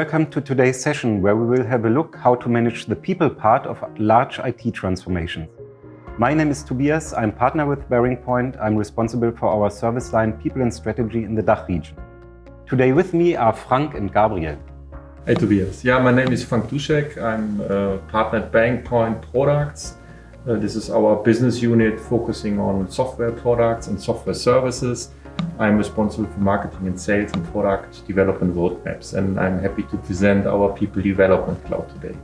Welcome to today's session, where we will have a look how to manage the people part of large IT transformations. My name is Tobias. I'm partner with BearingPoint. I'm responsible for our service line People and Strategy in the DACH region. Today with me are Frank and Gabriel. Hey Tobias. Yeah, my name is Frank Duszek. I'm a partner at BearingPoint Products. This is our business unit focusing on software products and software services. I'm responsible for marketing and sales and product development roadmaps, and I'm happy to present our People Development Cloud today.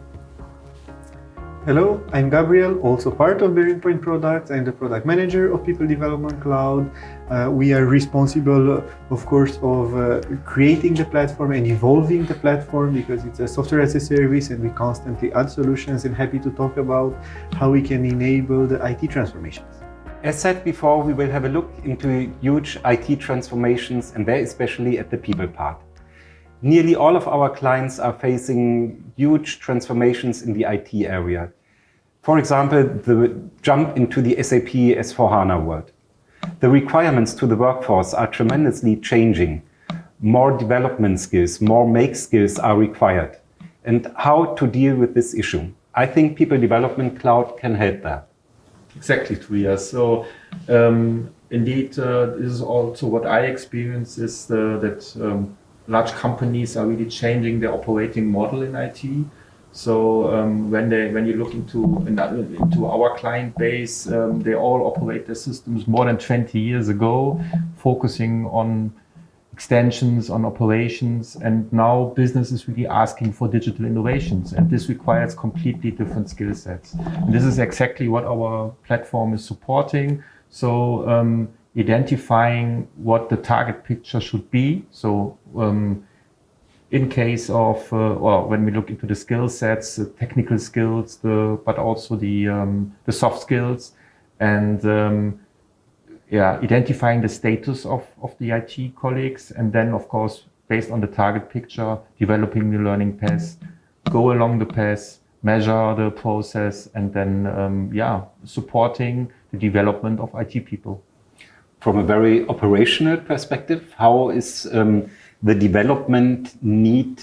Hello, I'm Gabriel, also part of BearingPoint Products. I'm the product manager of People Development Cloud. We are responsible, of course, of creating the platform and evolving the platform because it's a software as a service and we constantly add solutions, and happy to talk about how we can enable the IT transformations. As said before, we will have a look into huge IT transformations, and there especially at the people part. Nearly all of our clients are facing huge transformations in the IT area. For example, the jump into the SAP S/4HANA world. The requirements to the workforce are tremendously changing. More development skills, more make skills are required. And how to deal with this issue? I think People Development Cloud can help that. Exactly, 2 years. So indeed, this is also what I experience is that large companies are really changing their operating model in IT. So when you look into our client base, they all operate their systems more than 20 years ago, focusing on extensions, on operations, and now business is really asking for digital innovations, and this requires completely different skill sets. And this is exactly what our platform is supporting. So identifying what the target picture should be. So in case of, or when we look into the skill sets, the technical skills, but also the soft skills, and identifying the status of the IT colleagues, and then of course, based on the target picture, developing the learning path, go along the path, measure the process, and then supporting the development of IT people. From a very operational perspective, how is the development need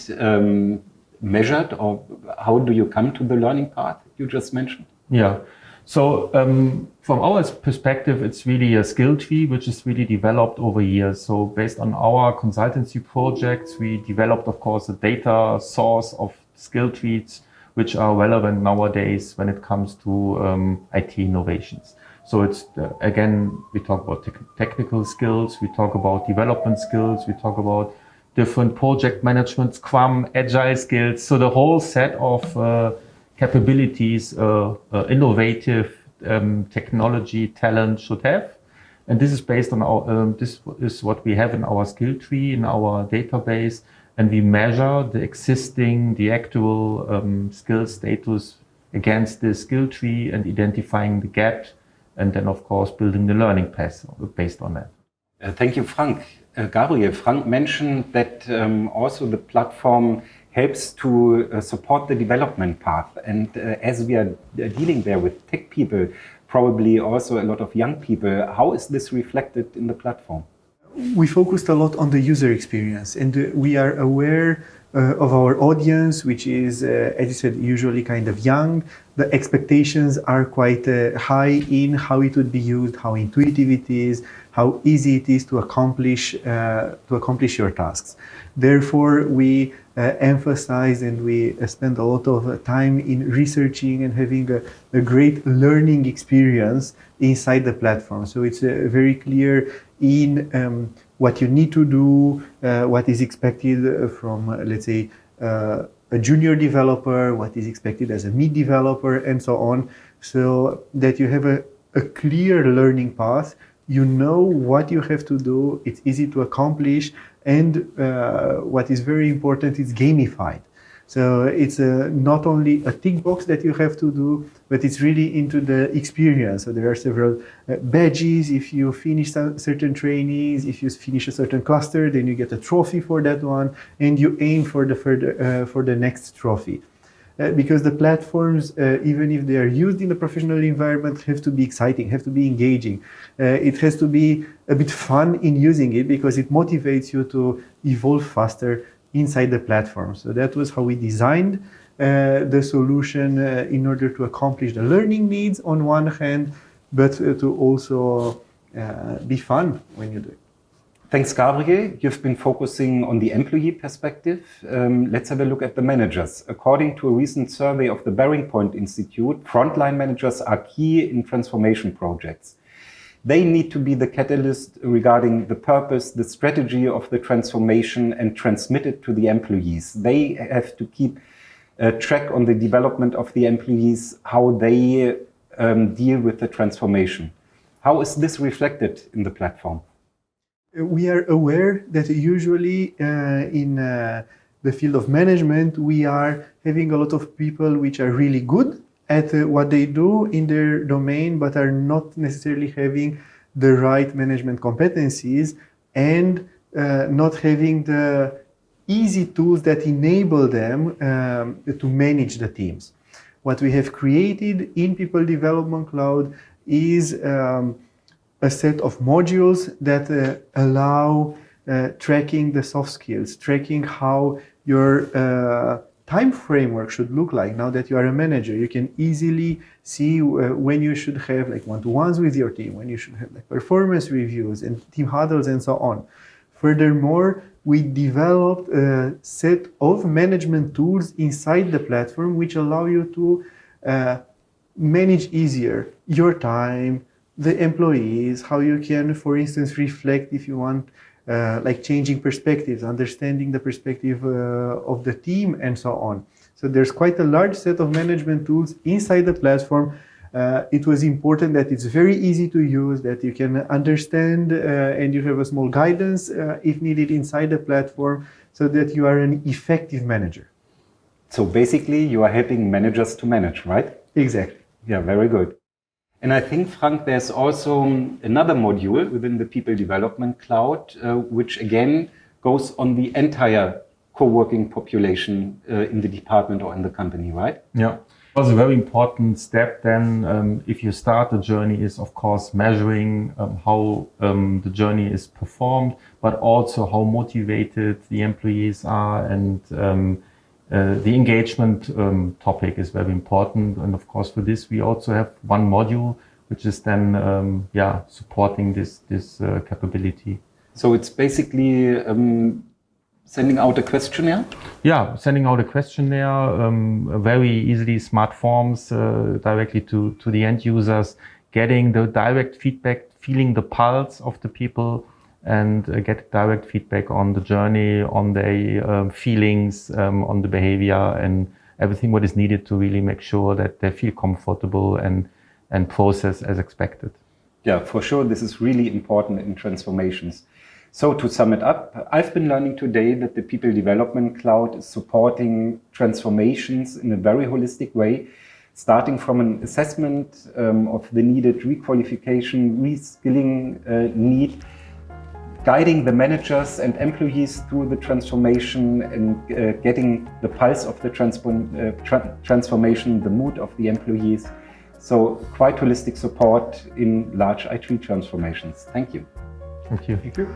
measured, or how do you come to the learning part you just mentioned? Yeah. So from our perspective, it's really a skill tree which is really developed over years. So based on our consultancy projects, we developed, of course, a data source of skill trees which are relevant nowadays when it comes to IT innovations. So it's, again, we talk about technical skills, we talk about development skills, we talk about different project management, Scrum, Agile skills. So the whole set of capabilities, innovative technology talent should have. And this is based on our, this is what we have in our skill tree, in our database. And we measure the actual skill status against the skill tree and identifying the gap. And then, of course, building the learning path based on that. Thank you, Frank. Gabriel, Frank mentioned that also the platform helps to support the development path. And as we are dealing there with tech people, probably also a lot of young people, how is this reflected in the platform? We focused a lot on the user experience, and we are aware of our audience, which is, as you said, usually kind of young. The expectations are quite high in how it would be used, how intuitive it is, how easy it is to accomplish your tasks. Therefore, we emphasize and we spend a lot of time in researching and having a great learning experience inside the platform. So it's very clear in what you need to do, what is expected from, let's say, a junior developer, what is expected as a mid developer, and so on, so that you have a clear learning path. You know what you have to do, it's easy to accomplish, and what is very important is gamified. So it's not only a tick box that you have to do, but it's really into the experience. So there are several badges. If you finish certain trainings, if you finish a certain cluster, then you get a trophy for that one, and you aim for the next trophy. Because the platforms, even if they are used in the professional environment, have to be exciting, have to be engaging. It has to be a bit fun in using it because it motivates you to evolve faster, inside the platform. So that was how we designed the solution in order to accomplish the learning needs on one hand, but to also be fun when you do it. Thanks, Gabriel. You've been focusing on the employee perspective. Let's have a look at the managers. According to a recent survey of the BearingPoint Institute, frontline managers are key in transformation projects. They need to be the catalyst regarding the purpose, the strategy of the transformation, and transmit it to the employees. They have to keep track on the development of the employees, how they deal with the transformation. How is this reflected in the platform? We are aware that usually in the field of management, we are having a lot of people which are really good at what they do in their domain, but are not necessarily having the right management competencies and not having the easy tools that enable them to manage the teams. What we have created in People Development Cloud is a set of modules that allow tracking the soft skills, tracking how your time framework should look like. Now that you are a manager, you can easily see when you should have like one-to-ones with your team, when you should have like performance reviews and team huddles and so on. Furthermore, we developed a set of management tools inside the platform which allow you to manage easier your time, the employees, how you can, for instance, reflect if you want, like changing perspectives, understanding the perspective of the team and so on. So there's quite a large set of management tools inside the platform. It was important that it's very easy to use, that you can understand and you have a small guidance if needed inside the platform so that you are an effective manager. So basically you are helping managers to manage, right? Exactly. Yeah, very good. And I think, Frank, there's also another module within the People Development Cloud, which again goes on the entire co-working population in the department or in the company, right? Yeah. It was a very important step then. If you start the journey is, of course, measuring how the journey is performed, but also how motivated the employees are, and the engagement topic is very important. And of course, for this, we also have one module, which is then supporting this capability. So it's basically sending out a questionnaire? Yeah, sending out a questionnaire, very easily smart forms directly to the end users, getting the direct feedback, feeling the pulse of the people, and get direct feedback on the journey, on their feelings, on the behavior, and everything what is needed to really make sure that they feel comfortable and process as expected. Yeah, for sure. This is really important in transformations. So to sum it up, I've been learning today that the People Development Cloud is supporting transformations in a very holistic way, starting from an assessment of the needed requalification, reskilling need, guiding the managers and employees through the transformation and getting the pulse of the transformation, the mood of the employees. So quite holistic support in large IT transformations. Thank you. Thank you. Thank you.